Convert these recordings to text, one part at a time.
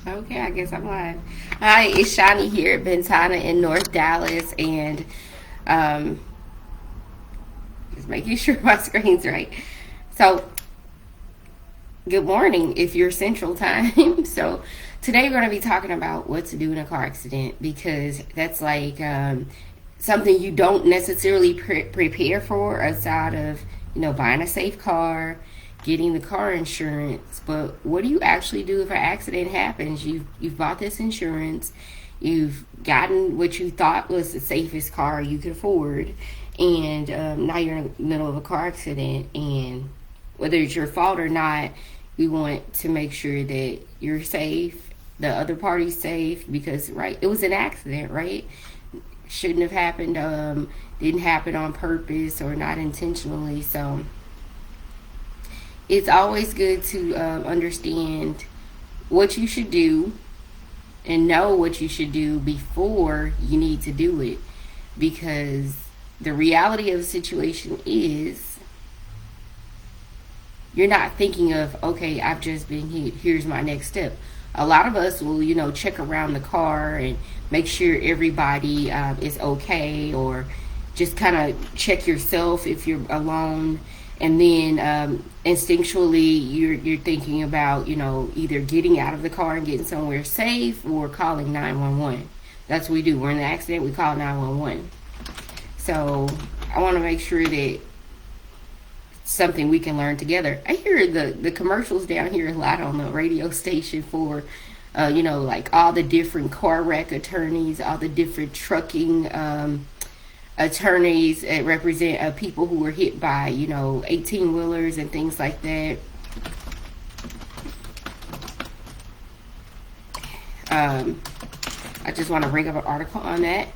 Okay, I guess I'm live. Hi, it's Shani here at Ventana in North Dallas, and um, just making sure my screen's right. So, good morning if you're Central Time. So, today we're going to be talking about what to do in a car accident because that's like something you don't necessarily prepare for aside of buying a safe car, getting the car insurance. But what do you actually do if an accident happens? You've bought this insurance, you've gotten what you thought was the safest car you could afford, and now you're in the middle of a car accident. And whether it's your fault or not, we want to make sure that you're safe, the other party's safe, because right, it was an accident, right? Shouldn't have happened, didn't happen on purpose or not intentionally. So it's always good to understand what you should do and know what you should do before you need to do it, because the reality of the situation is you're not thinking of, okay, I've just been hit, here's my next step. A lot of us will check around the car and make sure everybody is okay, or just kind of check yourself if you're alone. And then instinctually you're thinking about either getting out of the car and getting somewhere safe or calling 911. That's what we do. We're in an accident, we call 911. So I want to make sure that something we can learn together. I hear the commercials down here a lot on the radio station for like all the different car wreck attorneys, all the different trucking attorneys that represent people who were hit by 18-wheelers and things like that. I just want to bring up an article on that.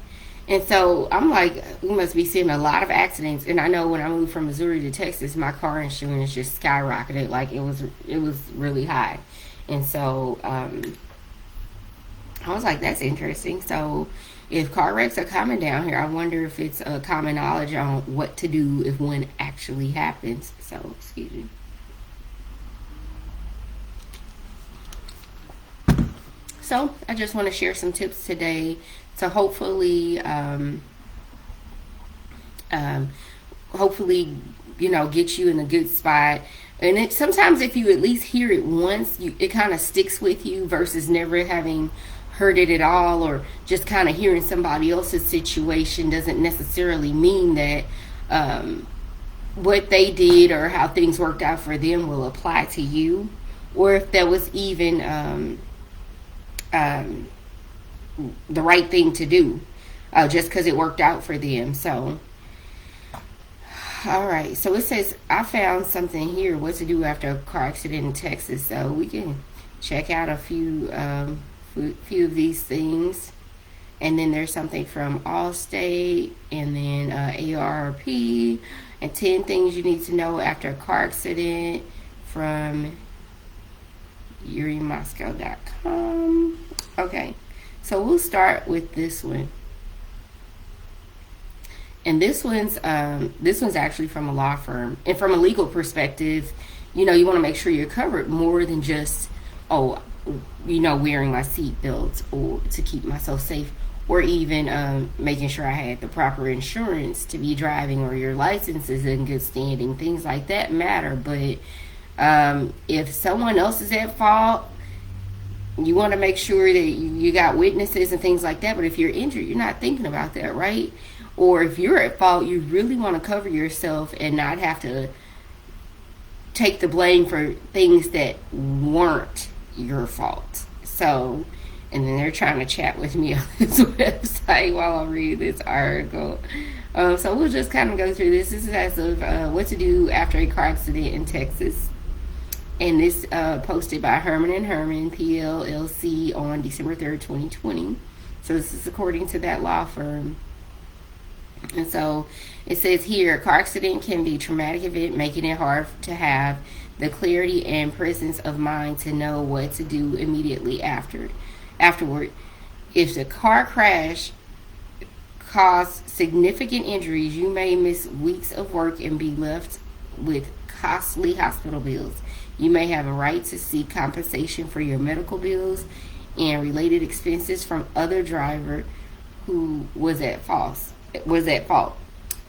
And so I'm like, we must be seeing a lot of accidents. And I know when I moved from Missouri to Texas, my car insurance just skyrocketed. Like it was really high. And so I was like, that's interesting. So if car wrecks are common down here, I wonder if it's a common knowledge on what to do if one actually happens. So, excuse me. So I just want to share some tips today to hopefully get you in a good spot. And it sometimes, if you at least hear it once, it kind of sticks with you versus never having heard it at all, or just kind of hearing somebody else's situation doesn't necessarily mean that what they did or how things worked out for them will apply to you, or if that was even the right thing to do just because it worked out for them. So all right, so it says I found something here, what to do after a car accident in Texas. So we can check out a few of these things. And then there's something from Allstate, and then AARP, and 10 things you need to know after a car accident from yurimoscow.com. Okay, so we'll start with this one. And this one's actually from a law firm. And from a legal perspective, you want to make sure you're covered more than just, wearing my seatbelt or to keep myself safe, or even making sure I had the proper insurance to be driving, or your license is in good standing. Things like that matter. But if someone else is at fault, you want to make sure that you got witnesses and things like that. But if you're injured, you're not thinking about that, right? Or if you're at fault, you really want to cover yourself and not have to take the blame for things that weren't your fault. So, and then they're trying to chat with me on this website while I'm reading this article. So we'll just kind of go through this. This is as of what to do after a car accident in Texas. And this posted by Herman & Herman, PLLC, on December 3rd, 2020. So this is according to that law firm. And so it says here, a car accident can be a traumatic event, making it hard to have the clarity and presence of mind to know what to do immediately afterward. If the car crash caused significant injuries, you may miss weeks of work and be left with costly hospital bills. You may have a right to seek compensation for your medical bills and related expenses from other driver who was at fault.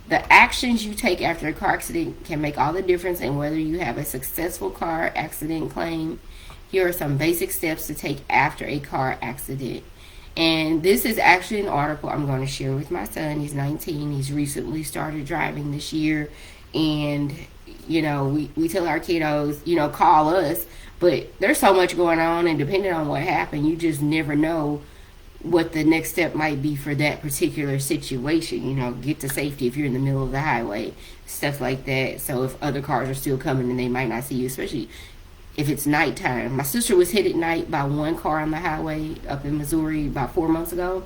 The actions you take after a car accident can make all the difference in whether you have a successful car accident claim. Here are some basic steps to take after a car accident. And this is actually an article I'm going to share with my son. He's 19. He's recently started driving this year. And, we tell our kiddos, call us. But there's so much going on, and depending on what happened, you just never know what the next step might be for that particular situation. Get to safety if you're in the middle of the highway, stuff like that. So if other cars are still coming and they might not see you, especially if it's nighttime. My sister was hit at night by one car on the highway up in Missouri about 4 months ago.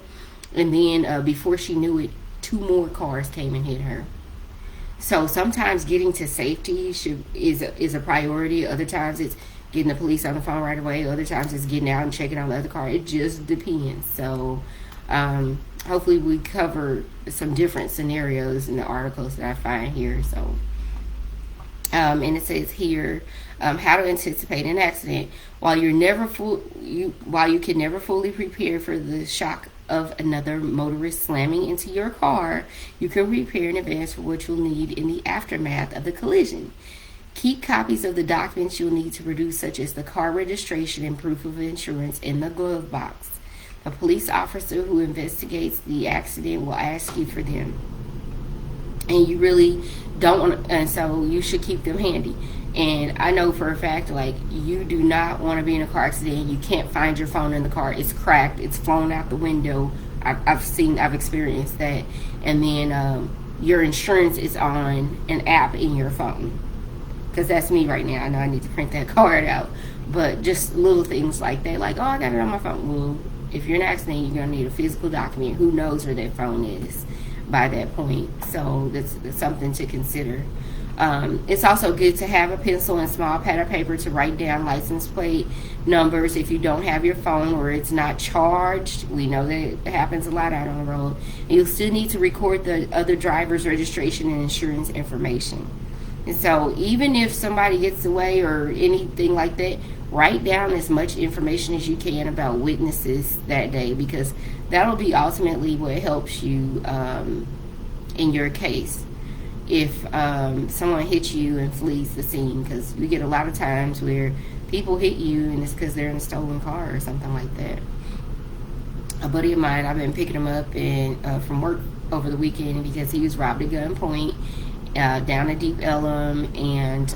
And then before she knew it, 2 more cars came and hit her. So sometimes getting to safety is a priority. Other times it's getting the police on the phone right away. Other times it's getting out and checking on the other car. It just depends. So hopefully we cover some different scenarios in the articles that I find here. So and it says here how to anticipate an accident. While you can never fully prepare for the shock of another motorist slamming into your car, you can prepare in advance for what you'll need in the aftermath of the collision. Keep copies of the documents you'll need to produce, such as the car registration and proof of insurance, in the glove box. A police officer who investigates the accident will ask you for them. And you really don't want to, and so you should keep them handy. And I know for a fact, you do not want to be in a car accident. You can't find your phone in the car. It's cracked. It's flown out the window. I've experienced that. And then your insurance is on an app in your phone. Because that's me right now. I know I need to print that card out. But just little things like that. I got it on my phone. Well, if you're in an accident, you're going to need a physical document. Who knows where that phone is by that point? So that's something to consider. It's also good to have a pencil and small pad of paper to write down license plate numbers if you don't have your phone or it's not charged. We know that it happens a lot out on the road. And you'll still need to record the other driver's registration and insurance information. And so even if somebody gets away or anything like that, write down as much information as you can about witnesses that day, because that'll be ultimately what helps you in your case. If someone hits you and flees the scene, because we get a lot of times where people hit you and it's because they're in a stolen car or something like that. A buddy of mine, I've been picking him up from work over the weekend because he was robbed at gunpoint down at Deep Ellum, and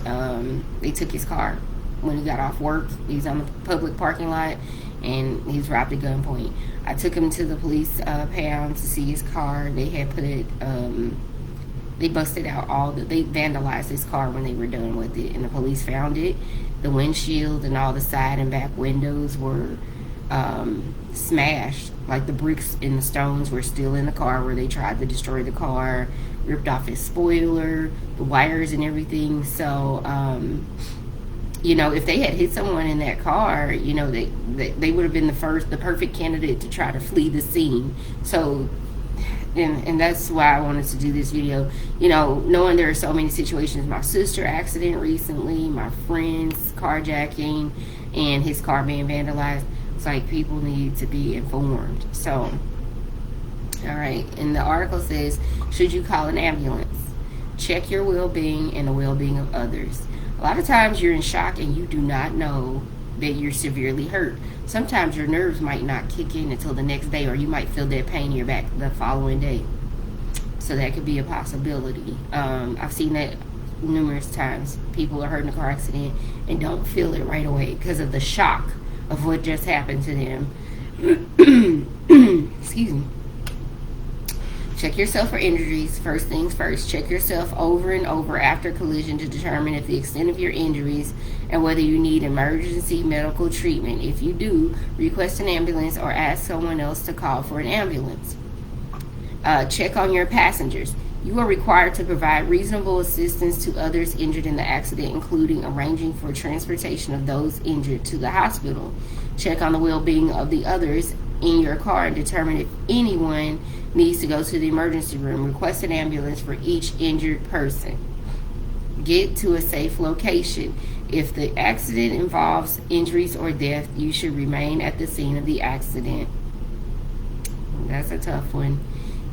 they took his car when he got off work. He was on the public parking lot and he was robbed at gunpoint. I took him to the police pound to see his car. They had put it they busted out they vandalized his car when they were done with it, and the police found it. The windshield and all the side and back windows were smashed. The bricks and the stones were still in the car where they tried to destroy the car, ripped off his spoiler, the wires and everything. So if they had hit someone in that car, they would have been the perfect candidate to try to flee the scene. So and that's why I wanted to do this video, knowing there are so many situations. My sister accident recently, my friend's carjacking, and his car being vandalized. It's people need to be informed. So, all right. And the article says, should you call an ambulance? Check your well-being and the well-being of others. A lot of times you're in shock and you do not know that you're severely hurt. Sometimes your nerves might not kick in until the next day, or you might feel that pain in your back the following day. So that could be a possibility. I've seen that numerous times. People are hurt in a car accident and don't feel it right away because of the shock of what just happened to them. Excuse me. Check yourself for injuries. First things first, check yourself over and over after collision to determine if the extent of your injuries and whether you need emergency medical treatment. If you do, request an ambulance or ask someone else to call for an ambulance. Check on your passengers. You are required to provide reasonable assistance to others injured in the accident, including arranging for transportation of those injured to the hospital. Check on the well-being of the others in your car and determine if anyone needs to go to the emergency room. Request an ambulance for each injured person. Get to a safe location. If the accident involves injuries or death, you should remain at the scene of the accident. That's a tough one.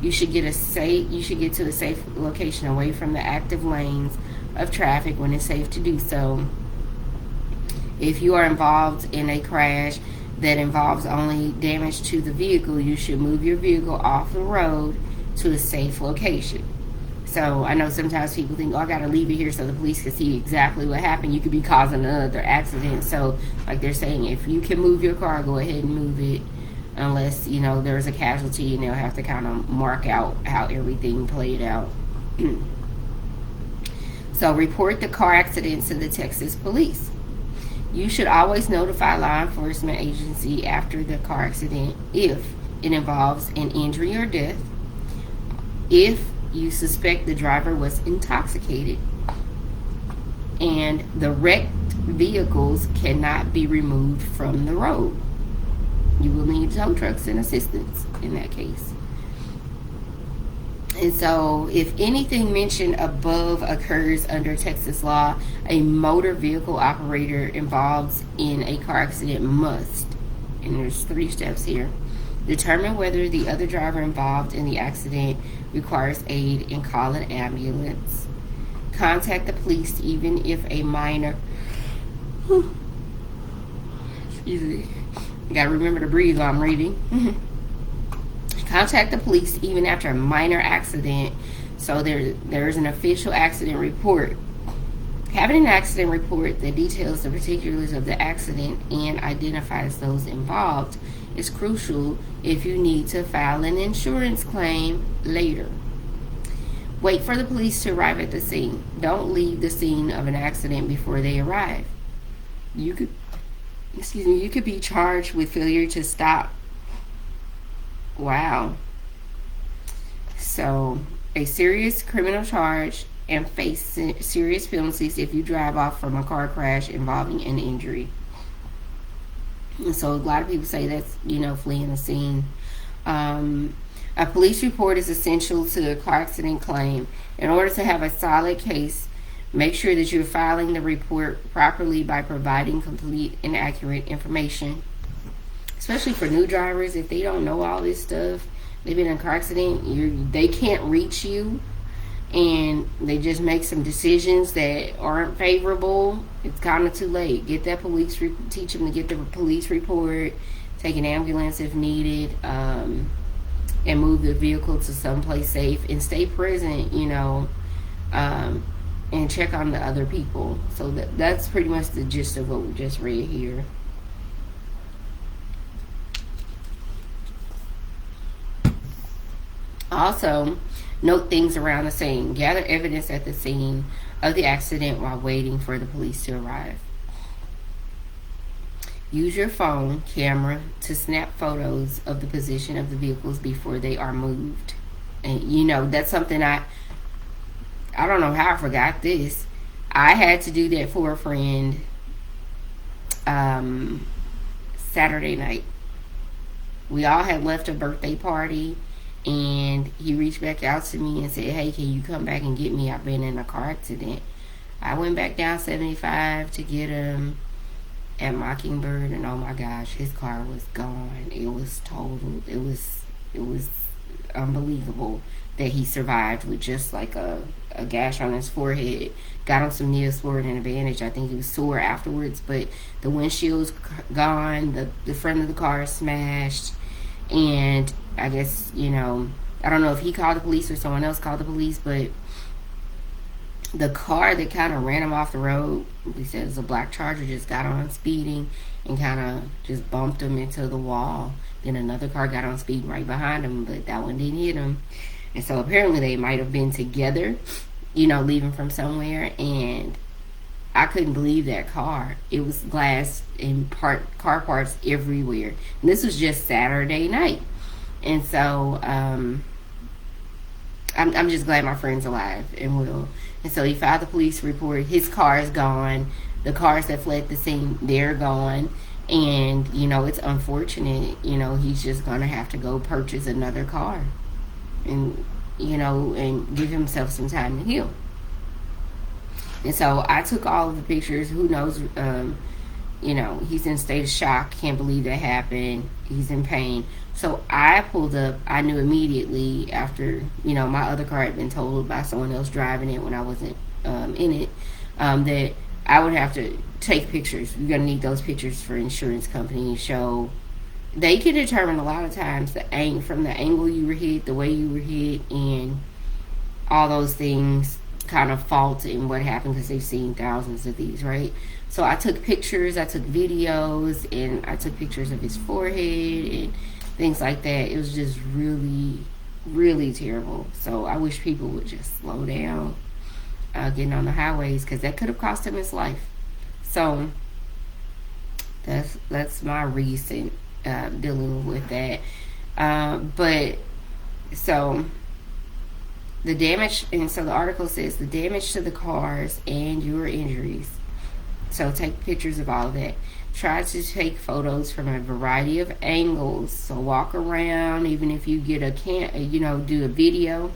You should get to a safe location away from the active lanes of traffic when it's safe to do so. If you are involved in a crash that involves only damage to the vehicle, you should move your vehicle off the road to a safe location. So I know sometimes people think, oh, I got to leave it here so the police can see exactly what happened. You could be causing another accident. So like they're saying, if you can move your car, go ahead and move it, unless, there's a casualty, and they'll have to kind of mark out how everything played out. So report the car accident to the Texas police. You should always notify law enforcement agency after the car accident if it involves an injury or death, if you suspect the driver was intoxicated, and the wrecked vehicles cannot be removed from the road. You will need tow trucks and assistance in that case. And so, if anything mentioned above occurs under Texas law, a motor vehicle operator involved in a car accident must, and there's 3 steps here, determine whether the other driver involved in the accident requires aid and call an ambulance. Contact the police even if a minor, excuse me, you gotta remember to breathe while I'm reading. Contact the police even after a minor accident, so there's an official accident report. Having an accident report that details the particulars of the accident and identifies those involved is crucial if you need to file an insurance claim later. Wait for the police to arrive at the scene. Don't leave the scene of an accident before they arrive. You could be charged with failure to stop. Wow. So, a serious criminal charge and face serious penalties if you drive off from a car crash involving an injury. And so a lot of people say that's, fleeing the scene. A police report is essential to a car accident claim. In order to have a solid case, make sure that you're filing the report properly by providing complete and accurate information. Especially for new drivers, if they don't know all this stuff, they've been in a car accident, they can't reach you, and they just make some decisions that aren't favorable, it's kind of too late. Get that teach them to get the police report, take an ambulance if needed, and move the vehicle to someplace safe, and stay present, and check on the other people. So that's pretty much the gist of what we just read here. Also, note things around the scene. Gather evidence at the scene of the accident while waiting for the police to arrive. Use your phone camera to snap photos of the position of the vehicles before they are moved. And that's something I don't know how I forgot this. I had to do that for a friend Saturday night. We all had left a birthday party, and he reached back out to me and said, hey, can you come back and get me? I've been in a car accident. I went back down 75 to get him at Mockingbird, and oh my gosh, his car was gone. It was totaled. It was unbelievable that he survived with just like a gash on his forehead. Got him some Neosporin and a bandage. I think he was sore afterwards, but the windshield's gone. The front of the car is smashed. And I guess, I don't know if he called the police or someone else called the police, but the car that kind of ran him off the road, he said it was a black Charger, just got on speeding and kind of just bumped him into the wall. Then another car got on speeding right behind him, but that one didn't hit him. And so apparently they might have been together, leaving from somewhere, and I couldn't believe that car. It was glass and car parts everywhere. And this was just Saturday night. And so I'm just glad my friend's alive and well. And so he filed the police report. His car is gone. The cars that fled the scene, they're gone. And, it's unfortunate. He's just going to have to go purchase another car. And, and give himself some time to heal. And so I took all of the pictures. Who knows? He's in a state of shock. Can't believe that happened. He's in pain. So I pulled up. I knew immediately after, my other car had been totaled by someone else driving it when I wasn't in it, that I would have to take pictures. You're going to need those pictures for insurance companies. So they can determine a lot of times from the angle you were hit, the way you were hit, and all those things kind of fault in what happened because they've seen thousands of these, right? So I took pictures, I took videos, and I took pictures of his forehead and things like that. It was just really, really terrible. So I wish people would just slow down getting on the highways, because that could have cost him his life. So that's my recent dealing with that. But so the damage, and so the article says the damage to the cars and your injuries. So take pictures of all of that. Try to take photos from a variety of angles. So walk around, even if you get do a video.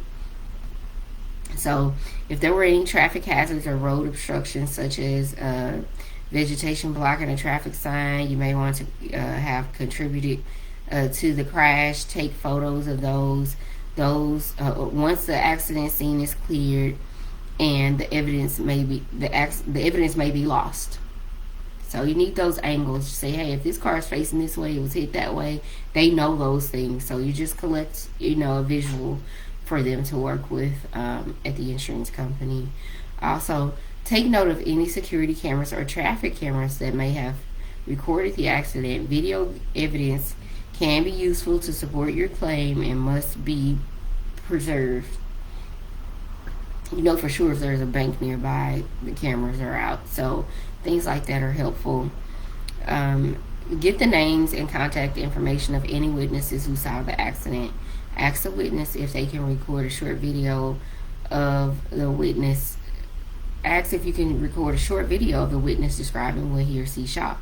So if there were any traffic hazards or road obstructions, such as vegetation blocking a traffic sign, you may want to have contributed to the crash. Take photos of those. Once the accident scene is cleared, and the evidence may be lost. So you need those angles to say, hey, if this car is facing this way, it was hit that way. They know those things. So you just collect, a visual for them to work with at the insurance company. Also, take note of any security cameras or traffic cameras that may have recorded the accident. Video evidence can be useful to support your claim and must be preserved. For sure if there's a bank nearby, the cameras are out. So things like that are helpful. Get the names and contact information of any witnesses who saw the accident. Ask the witness if they can record a short video of the witness. Ask if you can record a short video of the witness describing what he or she saw.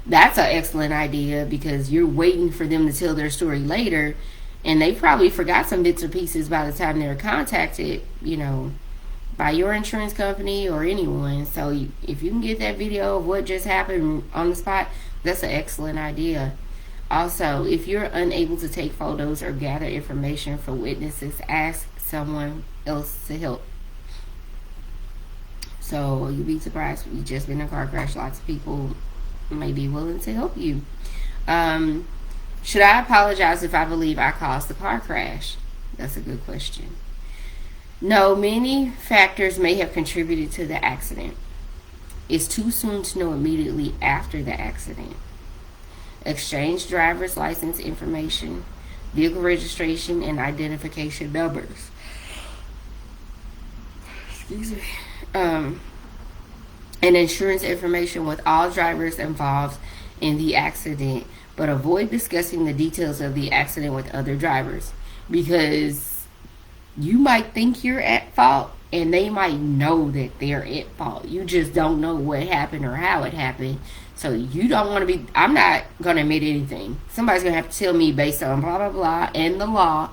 That's an excellent idea, because you're waiting for them to tell their story later, and they probably forgot some bits or pieces by the time they're contacted, by your insurance company or anyone. So if you can get that video of what just happened on the spot, that's an excellent idea. Also, if you're unable to take photos or gather information for witnesses, ask someone else to help. So you'd be surprised. You've just been in a car crash. Lots of people may be willing to help you. Should I apologize if I believe I caused the car crash? That's a good question. No, many factors may have contributed to the accident. It's too soon to know immediately after the accident. Exchange driver's license information, vehicle registration, and identification numbers. Excuse me. And insurance information with all drivers involved in the accident, but avoid discussing the details of the accident with other drivers, because you might think you're at fault and they might know that they're at fault. You just don't know what happened or how it happened. So you don't want to I'm not going to admit anything. Somebody's going to have to tell me based on blah, blah, blah and the law,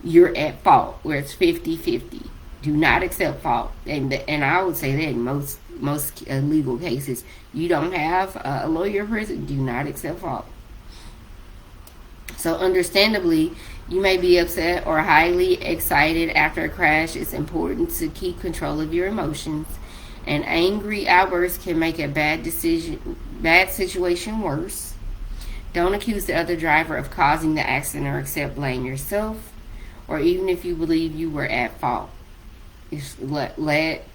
you're at fault, where it's 50-50. Do not accept fault. And I would say that in most legal cases, you don't have a lawyer in prison, do not accept fault. So understandably, you may be upset or highly excited after a crash. It's important to keep control of your emotions. An angry outburst can make a bad situation worse. Don't accuse the other driver of causing the accident or accept blame yourself, or even if you believe you were at fault. Just let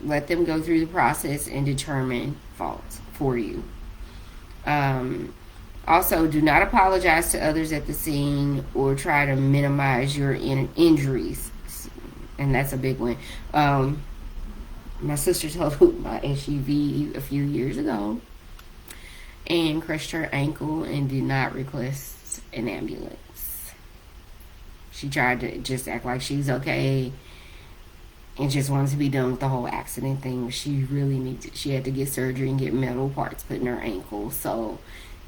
them go through the process and determine faults for you. Also, do not apologize to others at the scene or try to minimize your injuries. And that's a big one. My sister totaled my SUV a few years ago and crushed her ankle and did not request an ambulance. She tried to just act like she's okay and just wanted to be done with the whole accident thing. She had to get surgery and get metal parts put in her ankle. So,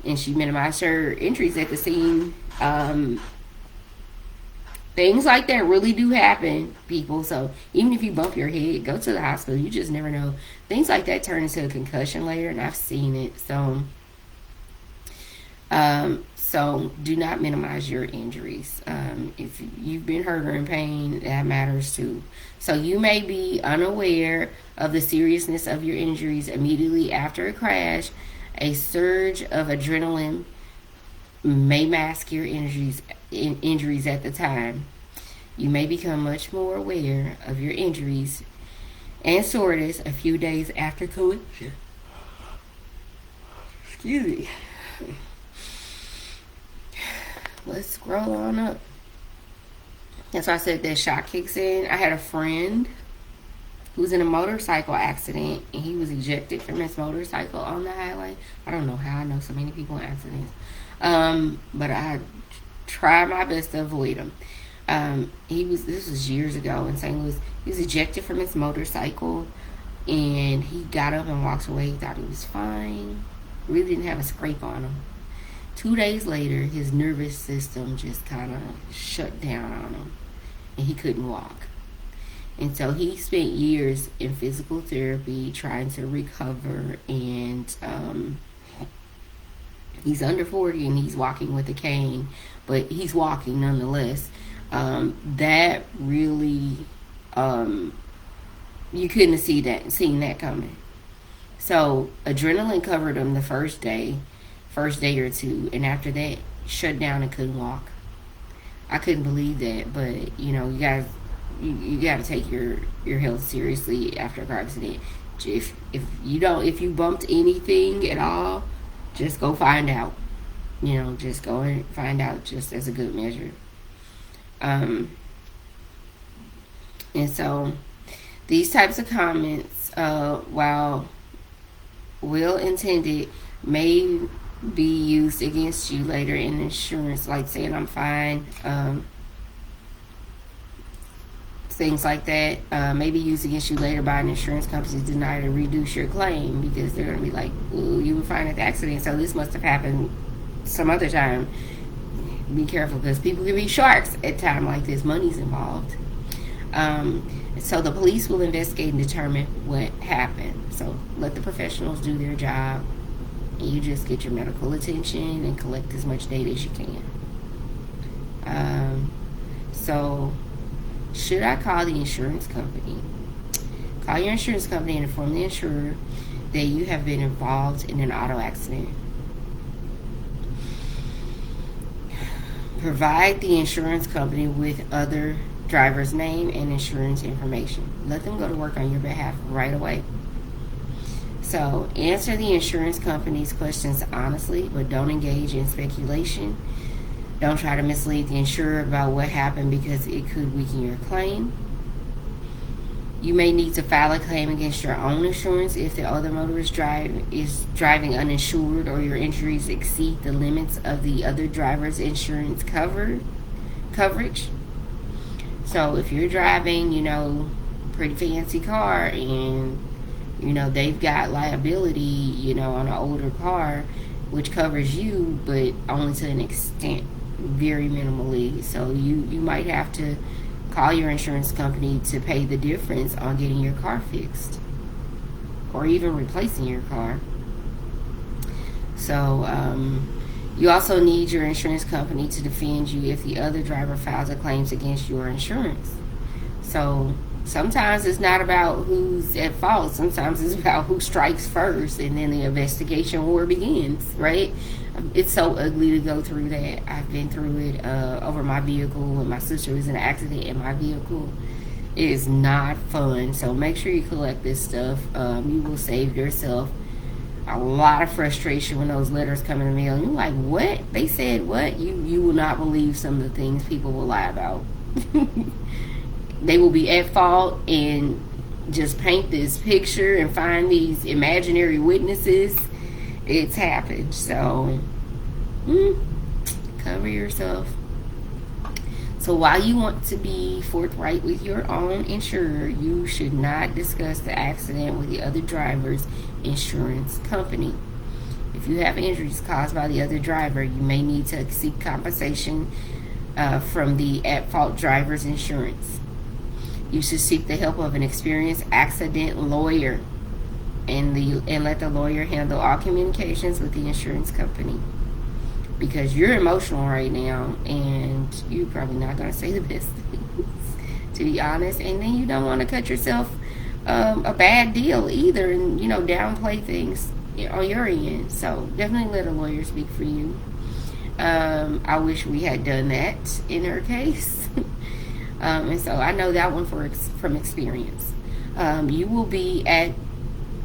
and she minimized her injuries at the scene. Things like that really do happen, people. So even if you bump your head, go to the hospital. You just never know. Things like that turn into a concussion later, and I've seen it. So do not minimize your injuries. If you've been hurt or in pain, that matters too. So you may be unaware of the seriousness of your injuries immediately after a crash. A surge of adrenaline may mask your injuries at the time. You may become much more aware of your injuries and soreness a few days after collision. Excuse me. Let's scroll on up. That's why I said that shock kicks in. I had a friend who was in a motorcycle accident, and he was ejected from his motorcycle on the highway. I don't know how I know so many people in accidents. But I tried my best to avoid him. This was years ago in St. Louis. He was ejected from his motorcycle, and he got up and walked away. He thought he was fine. Really didn't have a scrape on him. 2 days later, his nervous system just kind of shut down on him, and he couldn't walk. And so he spent years in physical therapy trying to recover, and he's under 40 and he's walking with a cane, but he's walking nonetheless. That really, you couldn't have seen that coming. So adrenaline covered him the first day or two, and after that, shut down and couldn't walk. I couldn't believe that, but you know, you got to take your health seriously after a car accident. If you bumped anything at all, just go find out. You know, just go and find out, just as a good measure. And so these types of comments, while well intended, may be used against you later in insurance, like saying I'm fine, things like that, may be used against you later by an insurance company to deny to reduce your claim, because they're going to be like, ooh, you were fine at the accident, so this must have happened some other time. Be careful, because people can be sharks at a time like this. Money's involved. So the police will investigate and determine what happened. So let the professionals do their job. You just get your medical attention and collect as much data as you can. So should I call the insurance company? Call your insurance company and inform the insurer that you have been involved in an auto accident. Provide the insurance company with other driver's name and insurance information. Let them go to work on your behalf right away. So answer the insurance company's questions honestly, but don't engage in speculation. Don't try to mislead the insurer about what happened, because it could weaken your claim. You may need to file a claim against your own insurance if the other motorist is driving uninsured, or your injuries exceed the limits of the other driver's insurance coverage. So if you're driving, pretty fancy car, and they've got liability, on an older car, which covers you, but only to an extent, very minimally. So you might have to call your insurance company to pay the difference on getting your car fixed, or even replacing your car. So you also need your insurance company to defend you if the other driver files a claims against your insurance. So sometimes it's not about who's at fault. Sometimes it's about who strikes first, and then the investigation war begins, right? It's so ugly to go through that. I've been through it over my vehicle when my sister was in an accident in my vehicle. It is not fun. So make sure you collect this stuff. You will save yourself a lot of frustration when those letters come in the mail. And you're like, what? They said what? You will not believe some of the things people will lie about. They will be at fault and just paint this picture and find these imaginary witnesses. It's happened. So cover yourself. So while you want to be forthright with your own insurer, you should not discuss the accident with the other driver's insurance company. If you have injuries caused by the other driver, you may need to seek compensation from the at-fault driver's insurance. You should seek the help of an experienced accident lawyer and let the lawyer handle all communications with the insurance company, because you're emotional right now and you're probably not going to say the best things, to be honest. And then you don't want to cut yourself a bad deal either, and downplay things on your end. So definitely let a lawyer speak for you. I wish we had done that in her case. And so I know that one from experience. You will be at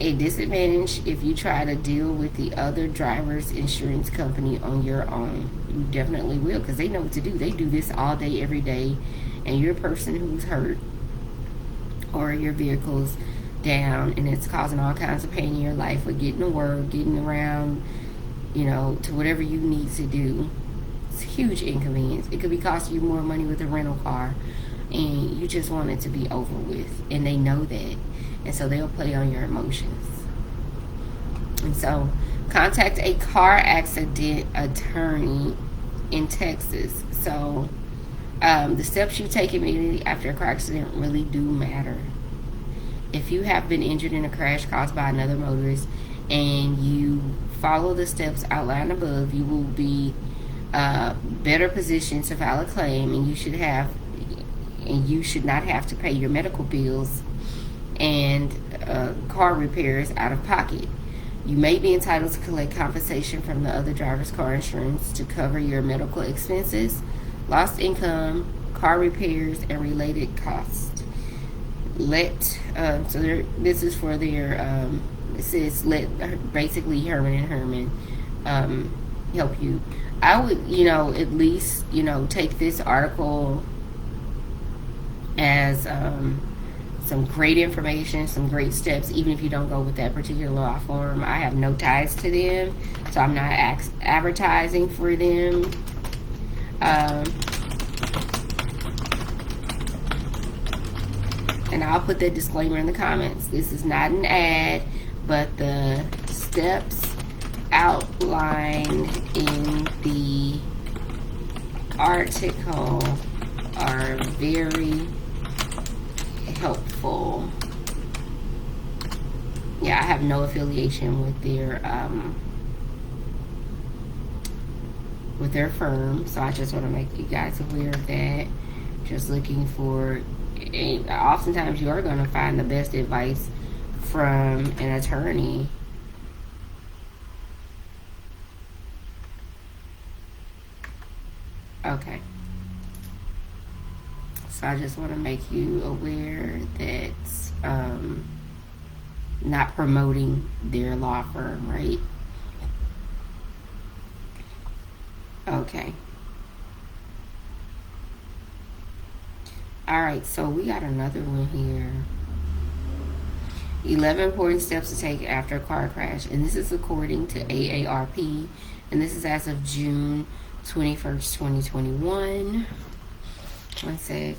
a disadvantage if you try to deal with the other driver's insurance company on your own. You definitely will, because they know what to do. They do this all day, every day, and you're a person who's hurt or your vehicle's down and it's causing all kinds of pain in your life with getting to work, getting around, to whatever you need to do. It's a huge inconvenience. It could be costing you more money with a rental car, and you just want it to be over with, and they know that, and so they'll play on your emotions. And so contact a car accident attorney in Texas. So the steps you take immediately after a car accident really do matter. If you have been injured in a crash caused by another motorist and you follow the steps outlined above, you will be better positioned to file a claim, and you should not have to pay your medical bills and car repairs out of pocket. You may be entitled to collect compensation from the other driver's car insurance to cover your medical expenses, lost income, car repairs, and related costs. This is for their it says let basically Herman and Herman help you. I would at least take this article as some great information, some great steps, even if you don't go with that particular law firm. I have no ties to them, so I'm not advertising for them. And I'll put that disclaimer in the comments. This is not an ad, but the steps outlined in the article are very helpful. Yeah, I have no affiliation with their firm, so I just want to make you guys aware of that. Just looking for, oftentimes you are going to find the best advice from an attorney. Okay. So I just want to make you aware that not promoting their law firm, right? Okay. All right, so we got another one here. 11 important steps to take after a car crash. And this is according to AARP. And this is as of June 21st, 2021. One sec.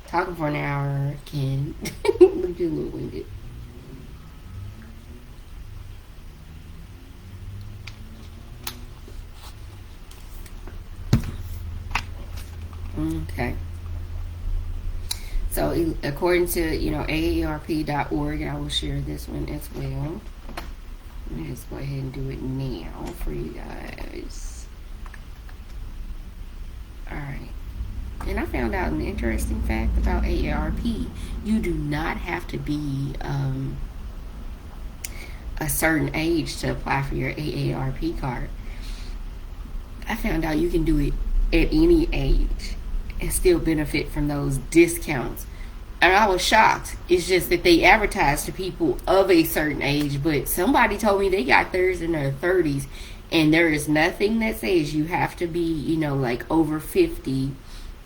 Talking for an hour can be a little winded. Okay. So according to AARP.org, I will share this one as well. Let me just go ahead and do it now for you guys. All right. And I found out an interesting fact about AARP. You do not have to be a certain age to apply for your AARP card. I found out you can do it at any age and still benefit from those discounts. And I was shocked. It's just that they advertise to people of a certain age, but somebody told me they got theirs in their 30s, and there is nothing that says you have to be, like over 50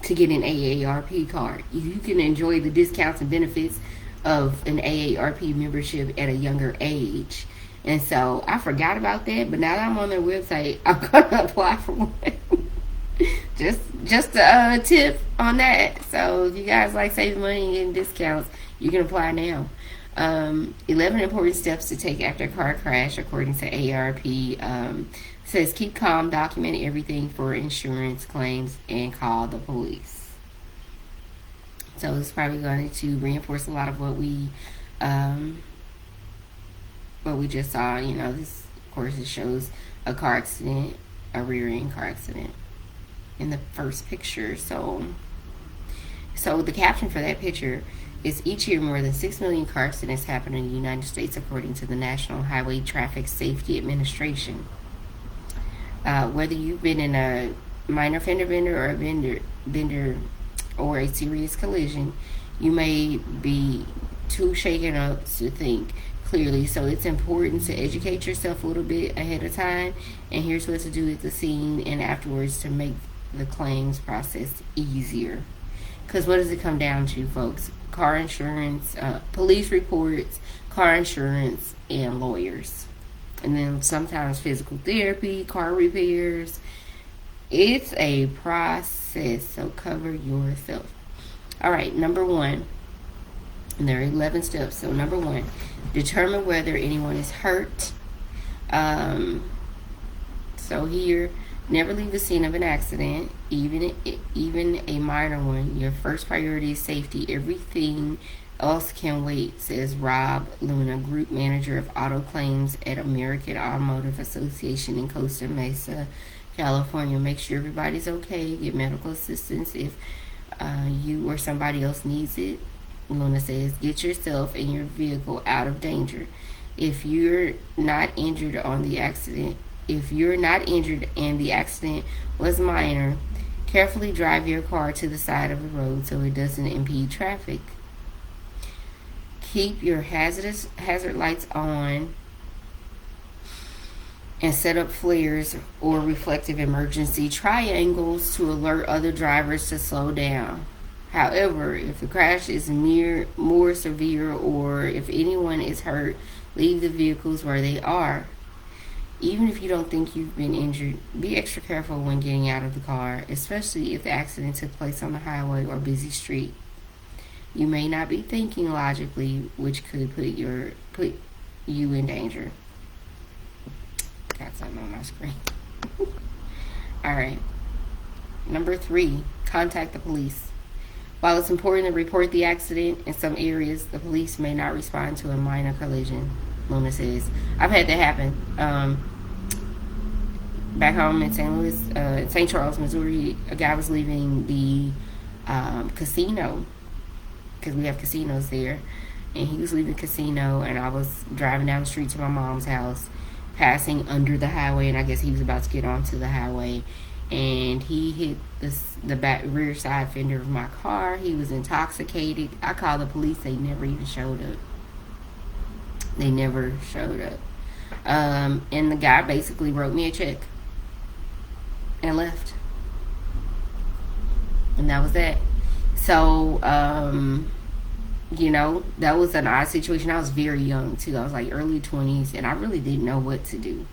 to get an AARP card. You can enjoy the discounts and benefits of an AARP membership at a younger age. And so I forgot about that, but now that I'm on their website, I'm gonna apply for one. just a tip on that. So if you guys like saving money and getting discounts, you can apply now. 11 important steps to take after a car crash, according to AARP. Says keep calm, document everything for insurance claims, and call the police. So it's probably going to reinforce a lot of what we just saw. This, of course, it shows a car accident, a rear-end car accident in the first picture. So the caption for that picture is, each year more than 6 million car accidents happen in the United States, according to the National Highway Traffic Safety Administration. Whether you've been in a minor fender bender or a bender or a serious collision, you may be too shaken up to think clearly. So it's important to educate yourself a little bit ahead of time. And here's what to do at the scene and afterwards to make the claims process easier. Because what does it come down to, folks? Car insurance, police reports, car insurance, and lawyers. And then sometimes physical therapy, car repairs. It's a process, so cover yourself. All right, number 1. And there are 11 steps. So number 1, determine whether anyone is hurt. So here, never leave the scene of an accident, even a minor one. Your first priority is safety. Everything else can wait, says Rob Luna, Group Manager of Auto Claims at American Automotive Association in Costa Mesa, California. Make sure everybody's okay. Get medical assistance if you or somebody else needs it. Luna says, get yourself and your vehicle out of danger. If you're not injured and the accident was minor, carefully drive your car to the side of the road so it doesn't impede traffic. Keep your hazard lights on and set up flares or reflective emergency triangles to alert other drivers to slow down. However, if the crash is more severe or if anyone is hurt, leave the vehicles where they are. Even if you don't think you've been injured, be extra careful when getting out of the car, especially if the accident took place on a highway or busy street. You may not be thinking logically, which could put you in danger. Got something on my screen. Alright. Number 3, contact the police. While it's important to report the accident, in some areas, the police may not respond to a minor collision, Luna says. I've had that happen. Back home in St. Charles, Missouri, a guy was leaving the casino, because we have casinos there, and he was leaving the casino, and I was driving down the street to my mom's house, passing under the highway, and I guess he was about to get onto the highway, and he hit the back rear side fender of my car. He was intoxicated. I called the police. They never even showed up. And the guy basically wrote me a check and left. And that was that. So, that was an odd situation. I was very young, too. I was like early 20s, and I really didn't know what to do.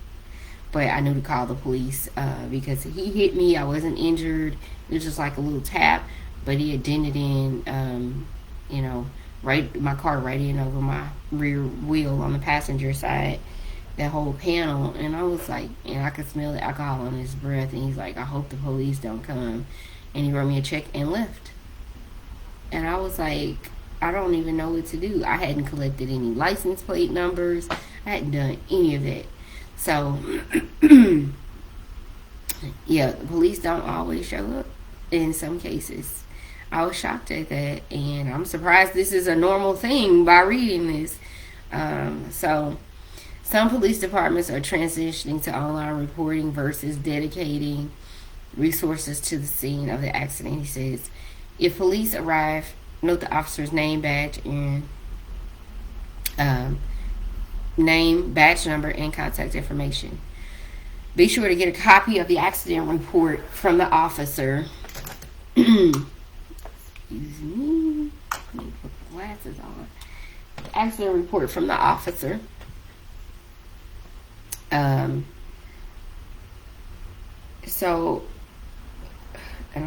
But I knew to call the police because he hit me. I wasn't injured. It was just like a little tap, but he had dented in, my car right in over my rear wheel on the passenger side, that whole panel. And I was like, and I could smell the alcohol on his breath. And he's like, I hope the police don't come. And he wrote me a check and left. And I was like, I don't even know what to do. I hadn't collected any license plate numbers. I hadn't done any of that. So, yeah, the police don't always show up in some cases. I was shocked at that, and I'm surprised this is a normal thing by reading this. So, some police departments are transitioning to online reporting versus dedicating resources to the scene of the accident. He says, if police arrive, note the officer's name, badge, and name, badge number, and contact information. Be sure to get a copy of the accident report from the officer. Excuse me. Let me put the glasses on. Accident report from the officer. And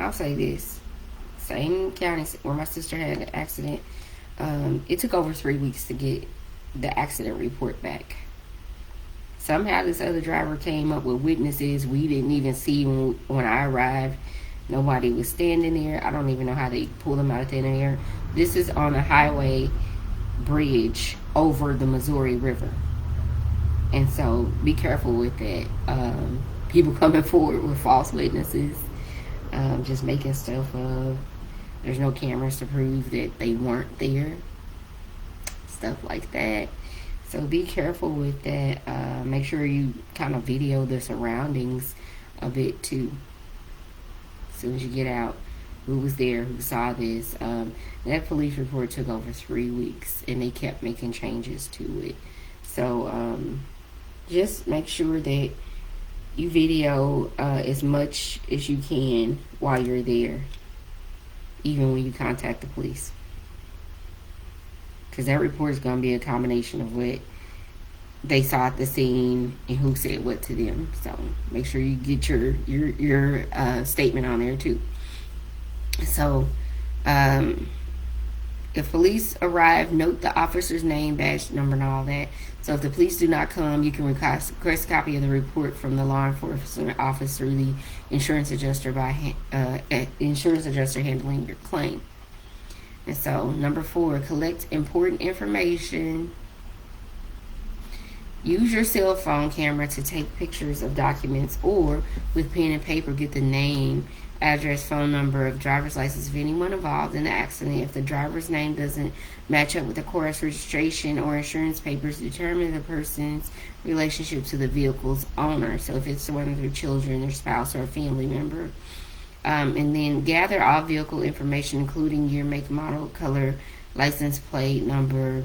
I'll say this. Same county where my sister had an accident. It took over 3 weeks to get the accident report back. Somehow this other driver came up with witnesses we didn't even see when I arrived. Nobody was standing there. I don't even know how they pulled them out of thin air. This is on a highway bridge over the Missouri River. And so be careful with that. People coming forward with false witnesses, just making stuff up. There's no cameras to prove that they weren't there. Stuff like that. So be careful with that. Make sure you kind of video the surroundings a bit too. As soon as you get out, who was there, who saw this. That police report took over 3 weeks, and they kept making changes to it. So just make sure that you video as much as you can while you're there, even when you contact the police. Because that report is going to be a combination of what they saw at the scene and who said what to them. So make sure you get your statement on there too. So if police arrive, note the officer's name, badge number, and all that. So if the police do not come, you can request a copy of the report from the law enforcement office through the insurance adjuster handling your claim. And so, number 4, collect important information. Use your cell phone camera to take pictures of documents, or with pen and paper, get the name, address, phone number of driver's license of anyone involved in the accident. If the driver's name doesn't match up with the car's registration or insurance papers, determine the person's relationship to the vehicle's owner. So if it's one of their children, their spouse, or a family member. And then gather all vehicle information, including year, make, model, color, license plate number,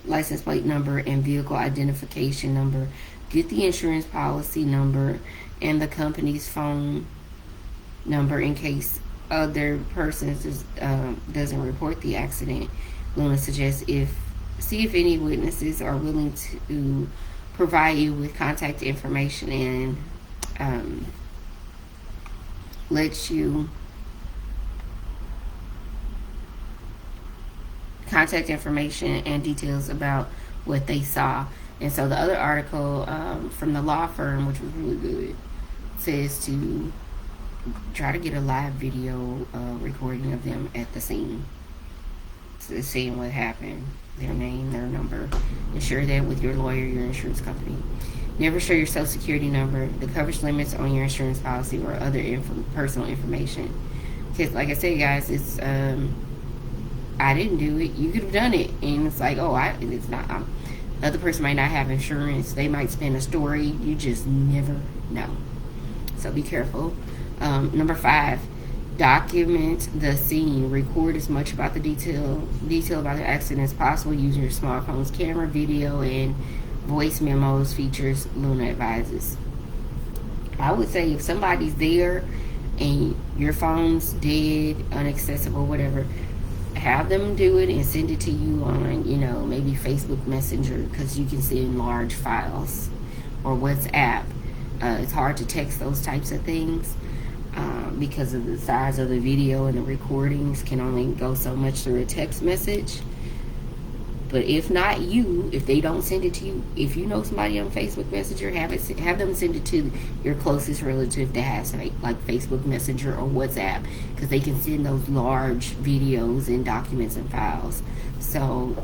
license plate number, and vehicle identification number. Get the insurance policy number and the company's phone number in case other persons doesn't report the accident. Luna suggests see if any witnesses are willing to provide you with contact information and let you contact information and details about what they saw. And so the other article from the law firm, which was really good, says to try to get a live video recording of them at the scene, seeing what happened, their name, their number, and share that with your lawyer, your insurance company. Never share your social security number, the coverage limits on your insurance policy, or other personal information. Because, like I said, guys, it's I didn't do it. You could have done it, and it's like, it's not. The other person might not have insurance. They might spin a story. You just never know. So be careful. Number 5, document the scene. Record as much about the detail about the accident as possible using your smartphone's camera, video, and voice memos features, Luna advises. I would say if somebody's there and your phone's dead, inaccessible, whatever, have them do it and send it to you on, maybe Facebook Messenger, because you can send large files, or WhatsApp. It's hard to text those types of things because of the size of the video, and the recordings can only go so much through a text message. But if not you, if they don't send it to you, if you know somebody on Facebook Messenger, have them send it to your closest relative that has like Facebook Messenger or WhatsApp, because they can send those large videos and documents and files. So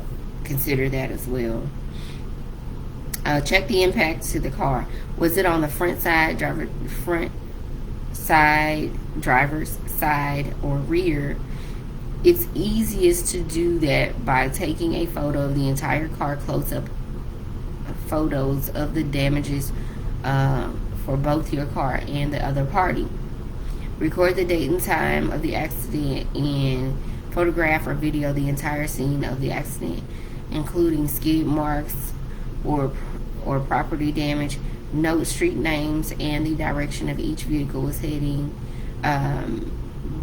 consider that as well. Check the impact to the car. Was it on the front side, driver's side, or rear? It's easiest to do that by taking a photo of the entire car, close-up photos of the damages for both your car and the other party. Record the date and time of the accident and photograph or video the entire scene of the accident, including skid marks or property damage. Note street names and the direction of each vehicle was heading,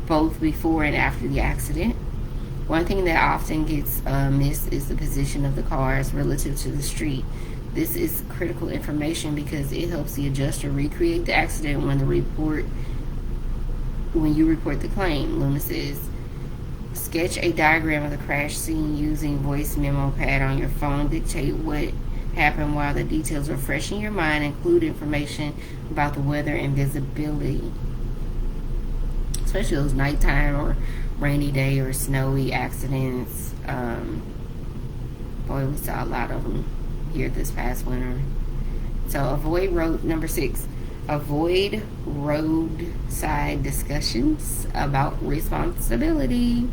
both before and after the accident. One thing that often gets missed is the position of the cars relative to the street. This is critical information because it helps the adjuster recreate the accident when the report when you report the claim. Luna says, sketch a diagram of the crash scene using voice memo pad on your phone. Dictate what happened while the details are fresh in your mind. Include information about the weather and visibility, especially those nighttime or rainy day or snowy accidents. Boy, we saw a lot of them here this past winter. So number 6, avoid roadside discussions about responsibility.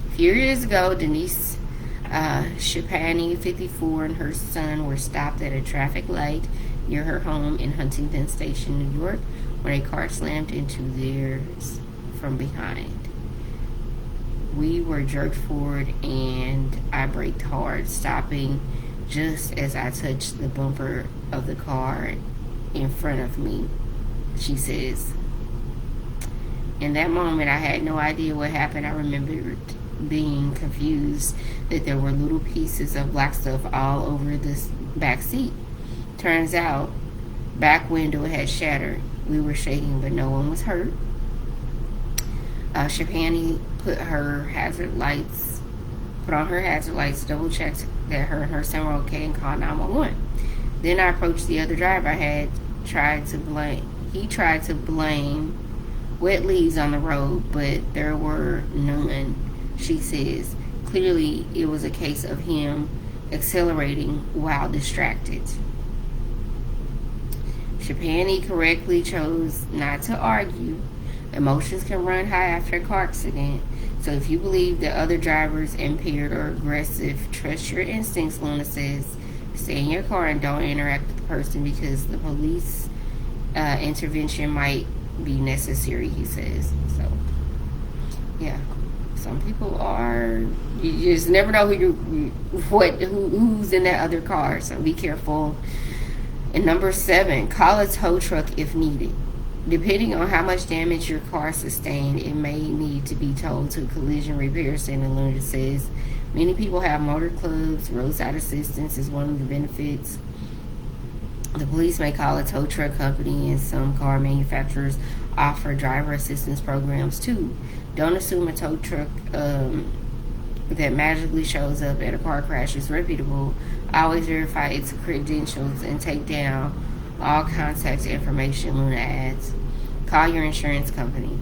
A few years ago, Denise Shapani, 54, and her son were stopped at a traffic light near her home in Huntington Station, New York, when a car slammed into theirs from behind. We were jerked forward and I braked hard, stopping just as I touched the bumper of the car in front of me, she says. In that moment, I had no idea what happened. I remembered being confused that there were little pieces of black stuff all over the back seat. Turns out, back window had shattered. We were shaking, but no one was hurt. Shapani put on her hazard lights, double checked that her and her son were okay, and called 911. Then I approached the other driver. He tried to blame wet leaves on the road, but there were none, she says. Clearly, it was a case of him accelerating while distracted. Shapani correctly chose not to argue. Emotions can run high after a car accident. So if you believe that other drivers impaired or aggressive, trust your instincts, Luna says. Stay in your car and don't interact with the person because the police intervention might be necessary, he says. So, yeah. Some people are, you just never know who's in that other car, so be careful. And number 7, call a tow truck if needed. Depending on how much damage your car sustained, it may need to be towed to a collision repair center, Luna says. Many people have motor clubs. Roadside assistance is one of the benefits. The police may call a tow truck company, and some car manufacturers offer driver assistance programs too. Don't assume a tow truck that magically shows up at a car crash is reputable. Always verify its credentials and take down all contact information, Luna adds. Call your insurance company.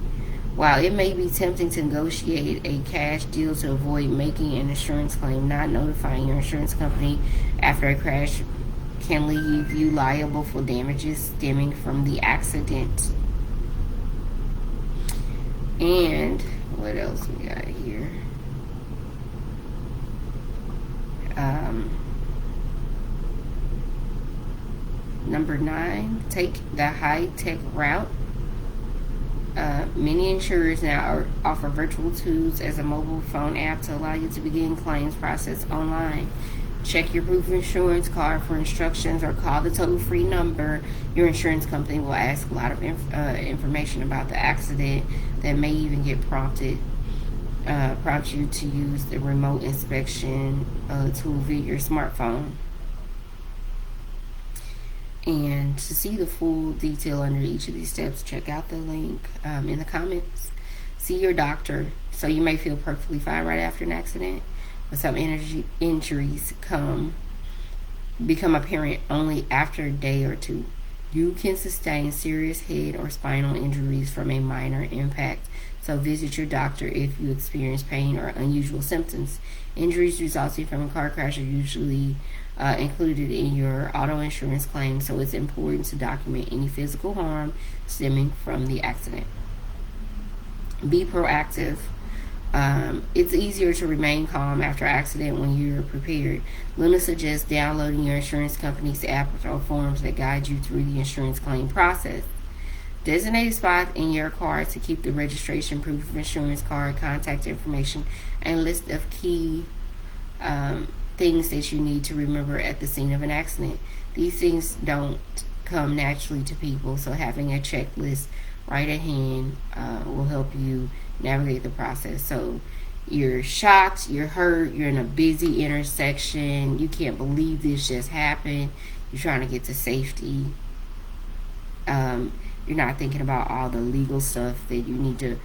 While it may be tempting to negotiate a cash deal to avoid making an insurance claim, not notifying your insurance company after a crash can leave you liable for damages stemming from the accident. And what else we got here? Number 9, take the high-tech route. Many insurers now offer virtual tools as a mobile phone app to allow you to begin claims process online. Check your proof of insurance card for instructions or call the toll-free number. Your insurance company will ask a lot of information about the accident that may even get prompt you to use the remote inspection tool via your smartphone. And to see the full detail under each of these steps, check out the link in the comments. See your doctor. So you may feel perfectly fine right after an accident, but some injuries become apparent only after a day or two. You can sustain serious head or spinal injuries from a minor impact, so visit your doctor if you experience pain or unusual symptoms. Injuries resulting from a car crash are usually included in your auto insurance claim, so it's important to document any physical harm stemming from the accident. Be proactive. It's easier to remain calm after an accident when you're prepared. Luna suggests downloading your insurance company's app or forms that guide you through the insurance claim process. Designate a spot in your car to keep the registration, proof of insurance card, contact information, and list of key things that you need to remember at the scene of an accident. These things don't come naturally to people, so having a checklist right at hand will help you navigate the process. So you're shocked, you're hurt, you're in a busy intersection, you can't believe this just happened, you're trying to get to safety. You're not thinking about all the legal stuff that you need to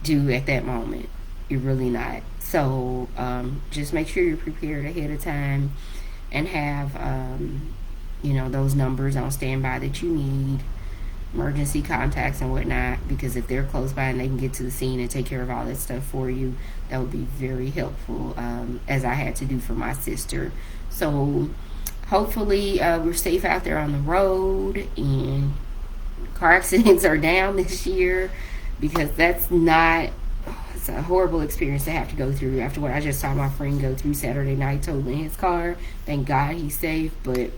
do at that moment. You're really not. So just make sure you're prepared ahead of time and have those numbers on standby that you need, emergency contacts and whatnot, because if they're close by and they can get to the scene and take care of all that stuff for you, that would be very helpful, as I had to do for my sister. So hopefully we're safe out there on the road and car accidents are down this year, because it's a horrible experience to have to go through after what I just saw my friend go through Saturday night totaling his car. Thank God he's safe, but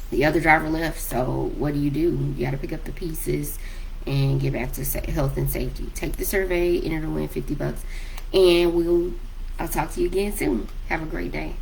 the other driver left. So what do? You got to pick up the pieces and get back to health and safety. Take the survey, enter to win $50, and I'll talk to you again soon. Have a great day.